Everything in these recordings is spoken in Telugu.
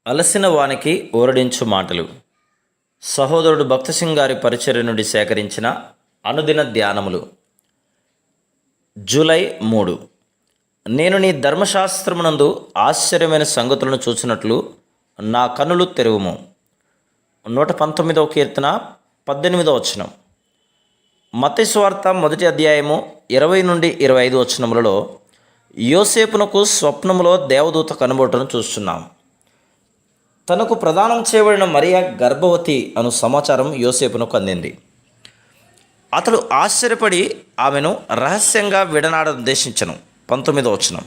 అలసిన వానికి ఊరడించు మాటలు. సహోదరుడు భక్తసింగ్ గారి పరిచర్య నుండి సేకరించిన అనుదిన ధ్యానములు. జూలై 3. నేను నీ ధర్మశాస్త్రమునందు ఆశ్చర్యమైన సంగతులను చూసినట్లు నా కన్నులు తెరువుము. 119వ కీర్తన 18వ వచనం. మత్తయి సువార్త 1వ అధ్యాయము 20 నుండి 25 వచనములలో యోసేపునకు స్వప్నములో దేవదూత కనబడుటను చూస్తున్నాం. తనకు ప్రదానం చేయబడిన మరియా గర్భవతి అను సమాచారం యోసేపునకు అందింది. అతడు ఆశ్చర్యపడి ఆమెను రహస్యంగా విడనాడోద్దేశించను. 19వ వచనం.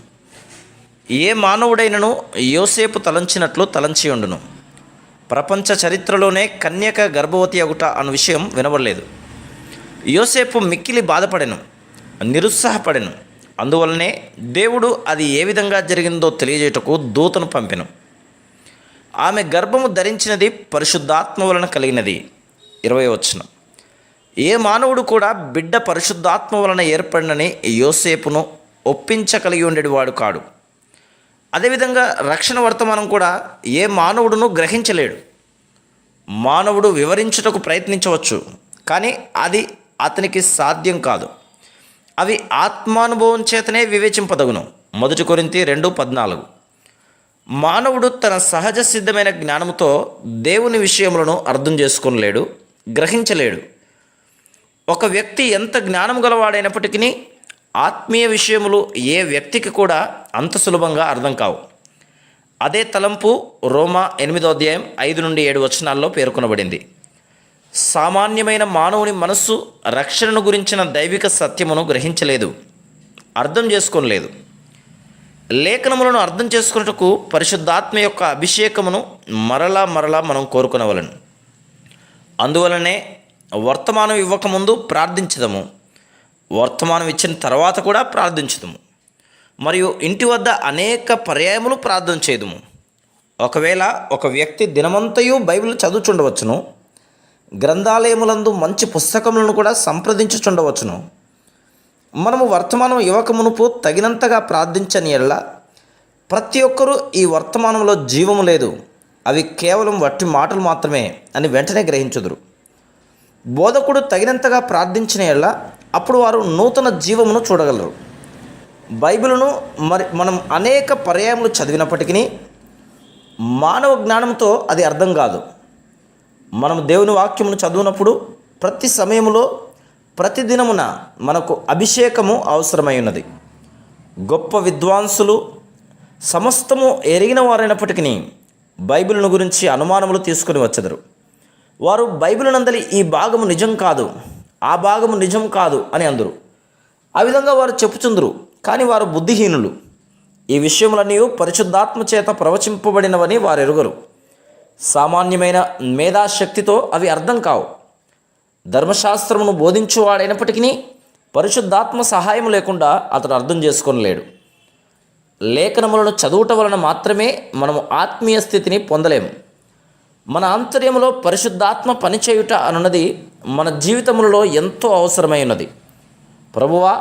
ఏ మానవుడైనను యోసేపు తలంచినట్లు తలంచి ఉండును. ప్రపంచ చరిత్రలోనే కన్యక గర్భవతి అగుట అను విషయం వినబడలేదు. యోసేపు మిక్కిలి బాధపడెను, నిరుత్సాహపడెను. అందువలనే దేవుడు అది ఏ విధంగా జరిగిందో తెలియజేయటకు దూతను పంపెను. ఆమె గర్భము ధరించినది పరిశుద్ధాత్మ వలన కలిగినది. 20వ వచనం. ఏ మానవుడు కూడా బిడ్డ పరిశుద్ధాత్మ వలన ఏర్పడినని యోసేపును ఒప్పించగలిగి ఉండేవాడు కాడు. అదేవిధంగా రక్షణ వర్తమానం కూడా ఏ మానవుడును గ్రహించలేడు. మానవుడు వివరించుటకు ప్రయత్నించవచ్చు, కానీ అది అతనికి సాధ్యం కాదు. అవి ఆత్మానుభవం చేతనే వివేచింపదగును. 1 కొరింథీ 2:14. మానవుడు తన సహజ సిద్ధమైన జ్ఞానంతో దేవుని విషయములను అర్థం చేసుకోలేడు, గ్రహించలేడు. ఒక వ్యక్తి ఎంత జ్ఞానం గలవాడైనప్పటికీ ఆత్మీయ విషయములు ఏ వ్యక్తికి కూడా అంత సులభంగా అర్థం కావు. అదే తలంపు రోమా 8వ అధ్యాయం 5 నుండి 7 వచనాల్లో పేర్కొనబడింది. సామాన్యమైన మానవుని మనస్సు రక్షణను గురించిన దైవిక సత్యమును గ్రహించలేదు, అర్థం చేసుకోలేదు. లేఖనములను అర్థం చేసుకున్నటకు పరిశుద్ధాత్మ యొక్క అభిషేకమును మరలా మనం కోరుకునవలను. అందువలనే వర్తమానం ఇవ్వకముందు ప్రార్థించదము, వర్తమానం ఇచ్చిన తర్వాత కూడా ప్రార్థించదము, మరియు ఇంటి వద్ద అనేక పర్యాయములు ప్రార్థన చేయదము. ఒకవేళ ఒక వ్యక్తి దినమంతయు బైబిల్ చదువుచుండవచ్చును, గ్రంథాలయములందు మంచి పుస్తకములను కూడా సంప్రదించుచుండవచ్చును. మనము వర్తమానం ఇవ్వకమునుపు తగినంతగా ప్రార్థించని ఎడల ప్రతి ఒక్కరూ ఈ వర్తమానంలో జీవము లేదు, అవి కేవలం వట్టి మాటలు మాత్రమే అని వెంటనే గ్రహించుదురు. బోధకుడు తగినంతగా ప్రార్థించిన ఎడల అప్పుడు వారు నూతన జీవమును చూడగలరు. బైబిలును మనం అనేక పర్యాయములు చదివినప్పటికీ మానవ జ్ఞానంతో అది అర్థం కాదు. మనం దేవుని వాక్యమును చదివినప్పుడు ప్రతి సమయంలో ప్రతిదినమున మనకు అభిషేకము అవసరమై ఉన్నది. గొప్ప విద్వాంసులు సమస్తము ఎరిగిన వారైనప్పటికీ బైబిల్ను గురించి అనుమానములు తీసుకొని వచ్చెదరు. వారు బైబిల్ నందలి ఈ భాగము నిజం కాదు, ఆ భాగము నిజం కాదు అని అందరు. ఆ విధంగా వారు చెప్పుచుందరు, కానీ వారు బుద్ధిహీనులు. ఈ విషయములన్నీ పరిశుద్ధాత్మ చేత ప్రవచింపబడినవని వారు ఎరుగరు. సామాన్యమైన మేధాశక్తితో అవి అర్థం కావు. ధర్మశాస్త్రమును బోధించువాడైనప్పటికీ పరిశుద్ధాత్మ సహాయం లేకుండా అతడు అర్థం చేసుకోలేడు. లేఖనములను చదువుట వలన మాత్రమే మనము ఆత్మీయ స్థితిని పొందలేము. మన ఆంతర్యములో పరిశుద్ధాత్మ పనిచేయుట అనున్నది మన జీవితములలో ఎంతో అవసరమై ఉన్నది. ప్రభువా,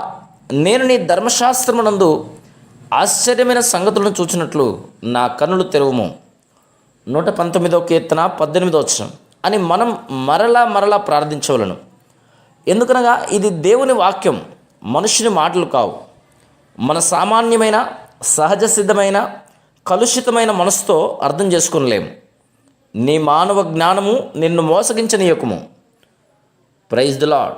నేను నీ ధర్మశాస్త్రమునందు ఆశ్చర్యమైన సంగతులను చూచినట్లు నా కన్నులు తెరువుము. 119వ కీర్తన 18వ వచనం అని మనం మరలా ప్రార్థించవలను. ఎందుకనగా ఇది దేవుని వాక్యం, మనుషుని మాటలు కావు. మన సామాన్యమైన సహజ సిద్ధమైన కలుషితమైన మనసుతో అర్థం చేసుకోలేము. నీ మానవ జ్ఞానము నిన్ను మోసగించనీయకుము. Praise the lord.